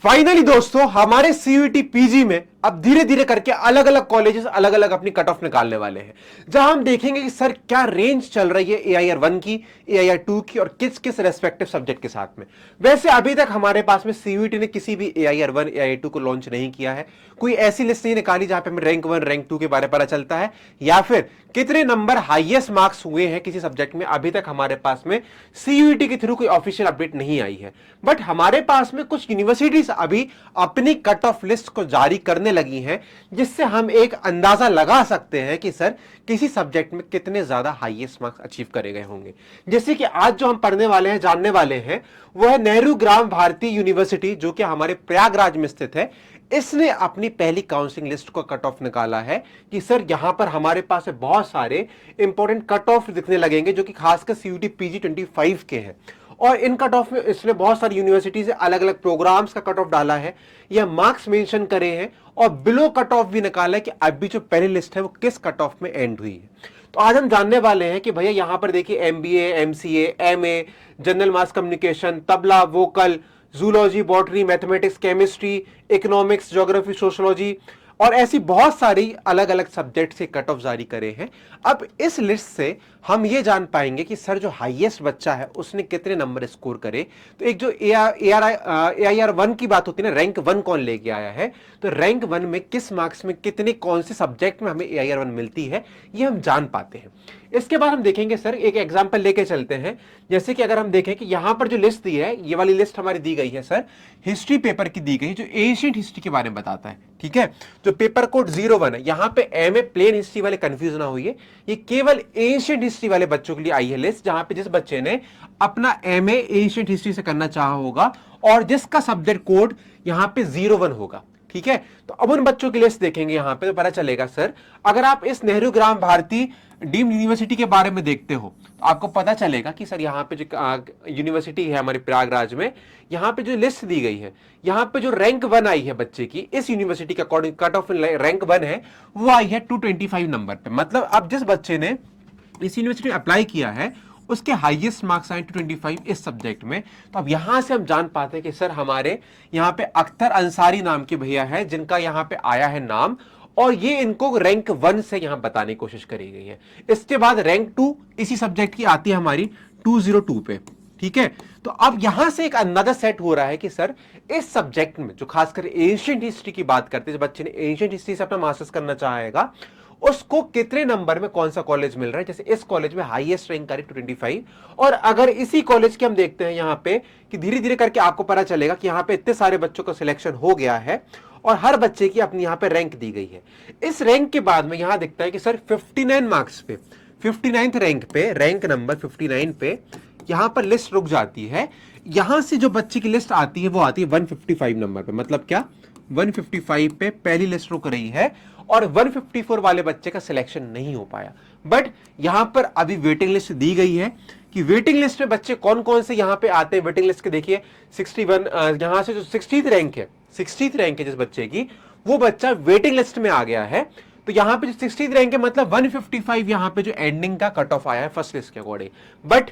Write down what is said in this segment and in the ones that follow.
Finally दोस्तों हमारे CUET PG में अब धीरे धीरे करके अलग अलग कॉलेजेस अलग अलग अपनी कट ऑफ निकालने वाले हैं, जहां हम देखेंगे कि सर क्या रेंज चल रही है एआईआर 1 की, एआईआर 2 की और किस किस रेस्पेक्टिव सब्जेक्ट के साथ में। वैसे अभी तक हमारे पास में सीयूईटी ने किसी भी एआईआर 1 एआईआर 2 को लॉन्च नहीं किया है। कोई ऐसी लिस्ट नहीं निकाली जहां पे हमें रैंक 1 रैंक 2 के बारे में पता चलता है या फिर कितने नंबर हाईएस्ट मार्क्स हुए हैं किसी सब्जेक्ट में। अभी तक हमारे पास में सीयूईटी के थ्रू कोई ऑफिशियल अपडेट नहीं आई है, बट हमारे पास में कुछ यूनिवर्सिटीज अभी अपनी कट ऑफ लिस्ट को जारी करने लगी हैं, जिससे हम एक अंदाजा लगा सकते हैं कि सर किसी सब्जेक्ट में कितने ज्यादा हाईएस्ट मार्क्स अचीव करे गए होंगे। जैसे कि आज जो हम पढ़ने वाले हैं, जानने वाले हैं, वो है नेहरू ग्राम भारती यूनिवर्सिटी, जो कि हमारे प्रयागराज में स्थित है। इसने अपनी पहली काउंसलिंग लिस्ट को कट ऑफ निकाला है कि सर यहां पर हमारे पास बहुत सारे इंपॉर्टेंट कट ऑफ दिखने लगेंगे जो कि खासकर सीयूटी पीजी 25 के हैं। और इन कट ऑफ में इसने बहुत सारी यूनिवर्सिटी से अलग अलग प्रोग्राम्स का कट ऑफ डाला है, या मार्क्स मेंशन करे हैं और बिलो कट ऑफ भी निकाला है कि अभी जो पहली लिस्ट है वो किस कट ऑफ में एंड हुई है। तो आज हम जानने वाले हैं कि भैया यहां पर देखिए MBA, MCA, MA, general mass communication, tabla, vocal, zoology, botany, mathematics, chemistry, economics, geography, sociology और ऐसी बहुत सारी अलग अलग सब्जेक्ट से कट ऑफ जारी करे हैं। अब इस लिस्ट से हम ये जान पाएंगे कि सर जो हाईएस्ट बच्चा है उसने कितने नंबर स्कोर करे। तो एक जो एआईआर 1 की बात होती है ना, रैंक 1 कौन लेके आया है, तो रैंक 1 में किस मार्क्स में कितने कौन से सब्जेक्ट में हमें एआईआर 1 मिलती है, ये हम जान पाते हैं। इसके बाद हम देखेंगे सर, एक एग्जांपल लेके चलते हैं। जैसे कि अगर हम देखें कि यहां पर जो लिस्ट दी है, ये वाली लिस्ट हमारी दी गई है सर, हिस्ट्री पेपर की दी गई है, जो एशियंट हिस्ट्री के बारे में बताता है। ठीक है, जो पेपर कोड 01 है, यहां पे एमए प्लेन हिस्ट्री वाले कंफ्यूज ना होइए, ये केवल एशियंट हिस्ट्री वाले बच्चों के लिए आई है लिस्ट, जहां पे जिस बच्चे ने अपना एमए एशियंट हिस्ट्री से करना चाहा होगा और जिसका सब्जेक्ट कोड यहां पे 01 होगा। ठीक है, तो अब उन बच्चों की लिस्ट देखेंगे यहां पे, तो पता चलेगा सर, अगर आप इस नेहरू ग्राम भारती डीम्ड यूनिवर्सिटी के बारे में देखते हो तो आपको पता चलेगा कि सर यहाँ पे जो यूनिवर्सिटी है हमारे प्रयागराज में, यहाँ पे जो लिस्ट दी गई है, यहाँ पे जो रैंक 1 आई है बच्चे की इस यूनिवर्सिटी के अकॉर्डिंग, कट ऑफ रैंक 1 है, वो आई है 225 नंबर पे। मतलब अब जिस बच्चे ने इस यूनिवर्सिटी में अप्लाई किया है उसके हाईएस्ट मार्क्स आए 225 इस सब्जेक्ट में। तो अब यहां से हम जान पाते हैं कि सर हमारे यहाँ पे अख्तर अंसारी नाम के भैया है जिनका यहाँ पे आया है नाम, और ये इनको रैंक 1 से यहां बताने की कोशिश करी गई है। इसके बाद रैंक 2 इसी सब्जेक्ट की आती है हमारी 202 पे। ठीक है, तो अब यहां से एक अंदाजा सेट हो रहा है कि सर इस सब्जेक्ट में जो खासकर एशियंट हिस्ट्री की बात करते हैं, जो बच्चे ने एशियंट हिस्ट्री से अपना मास्टर्स करना चाहेगा, उसको कितने नंबर में कौन सा कॉलेज मिल रहा है। जैसे इस कॉलेज में हाईएस्ट रैंक करी 225, और अगर इसी कॉलेज के हम देखते हैं यहाँ पे कि धीरे धीरे करके आपको पता चलेगा कि यहाँ पे इतने सारे बच्चों का सिलेक्शन हो गया है और हर बच्चे की अपनी यहाँ पे रैंक दी गई है। इस रैंक के बाद में यहाँ दिखता है कि सर 59 मार्क्स पे, 59th रैंक पे, रैंक नंबर 59 पे यहां पर लिस्ट रुक जाती है। यहां से जो बच्चे की लिस्ट आती है वो आती है 155 नंबर पे। मतलब क्या, 155 पे पहली लिस्ट रुक रही है और 154 वाले बच्चे का सिलेक्शन नहीं हो पाया। बट यहां पर अभी वेटिंग लिस्ट दी गई है कि वेटिंग लिस्ट में बच्चे कौन कौन से यहां पे आते हैं। वेटिंग लिस्ट के देखिए 61, यहां से जो 60th रैंक है, 60th रैंक है जिस बच्चे की, वो बच्चा वेटिंग लिस्ट में आ गया है। तो यहां पे जो 60th रैंक है, मतलब 155 यहां पे जो एंडिंग का कट ऑफ आया है फर्स्ट लिस्ट के अकॉर्डिंग। बट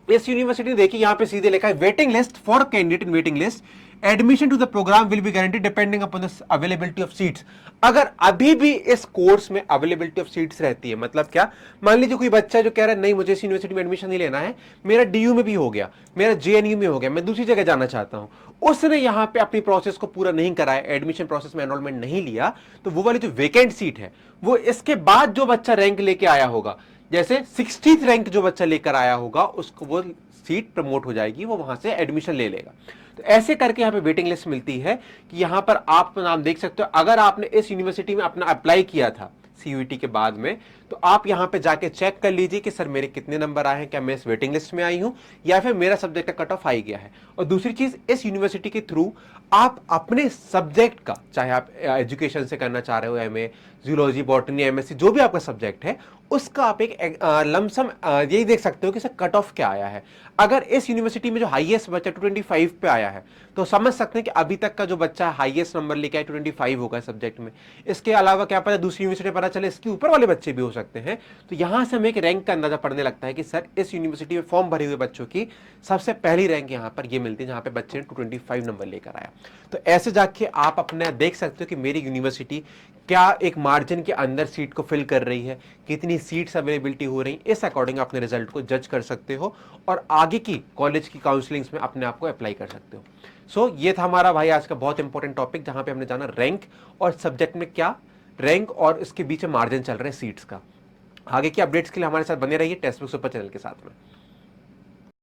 इस यूनिवर्सिटी ने देखिए यहां पे सीधे लिखा है waiting list for candidate in waiting list, admission to the programme will be guaranteed depending upon the availability of seats. अगर अभी भी इस कोर्स में अवेलेबिलिटी ऑफ सीट्स रहती है, मतलब क्या, मान लीजिए कोई बच्चा जो कह रहा है नहीं मुझे इस यूनिवर्सिटी में एडमिशन नहीं लेना है, मेरा डीयू में भी हो गया, मेरा जेएनयू में हो गया, मैं दूसरी जगह जाना चाहता हूं, उसने यहां पे अपनी प्रोसेस को पूरा नहीं कराया, एडमिशन प्रोसेस में एनरोलमेंट नहीं लिया, तो वो वाली जो वेकेंट सीट है वो इसके बाद जो बच्चा रैंक लेके आया होगा, जैसे 60th रैंक जो बच्चा लेकर आया होगा, उसको वो सीट प्रमोट हो जाएगी, वो वहां से एडमिशन ले लेगा। तो ऐसे करके यहाँ पे वेटिंग लिस्ट मिलती है कि यहाँ पर आप नाम देख सकते हो। अगर आपने इस यूनिवर्सिटी में अपना अप्लाई किया था सीयूईटी के बाद में, तो आप यहाँ पे जाके चेक कर लीजिए कि सर मेरे कितने नंबर आए हैं, क्या मैं इस वेटिंग लिस्ट में आई हूं या फिर मेरा सब्जेक्ट का कट ऑफ आ गया है। और दूसरी चीज, इस यूनिवर्सिटी के थ्रू आप अपने सब्जेक्ट का, चाहे आप एजुकेशन से करना चाह रहे हो, एमए, जूलॉजी, बॉटनी, एमएससी, जो भी आपका सब्जेक्ट है, उसका आप एक लमसम यही देख सकते हो कि सर कट ऑफ क्या आया है। अगर इस यूनिवर्सिटी में जो हाईएस्ट बच्चा 225 पे आया है तो समझ सकते हैं कि अभी तक का जो बच्चा हाईएस्ट नंबर लेके आया 225 होगा सब्जेक्ट में। इसके अलावा क्या पता दूसरी यूनिवर्सिटी पता चले इसके ऊपर वाले बच्चे भी हो सकते हैं। तो यहां से हमें एक रैंक का अंदाजा पड़ने लगता है कि सर इस यूनिवर्सिटी में फॉर्म भरे हुए बच्चों की सबसे पहली रैंक यहां पर ये मिलती है जहां पे बच्चे ने 225 नंबर लेकर आया। तो ऐसे जाके आप अपने देख सकते हो कि मेरी यूनिवर्सिटी क्या एक मार्जिन के अंदर सीट को फिल कर रही है, कितनी सीट्स अवेलेबिलिटी हो रही, इस अकॉर्डिंग अपने रिजल्ट को जज कर सकते हो और आगे की कॉलेज की काउंसलिंग्स में अपने आप को अप्लाई कर सकते हो। सो ये था हमारा भाई आज का बहुत इंपॉर्टेंट टॉपिक जहां पे हमने जाना रैंक और सब्जेक्ट में क्या रैंक और इसके बीच में मार्जिन चल रहा है सीट्स का। आगे की अपडेट्स के लिए हमारे साथ बने रहिए टेक्स्ट बुक सुपर चैनल के साथ में।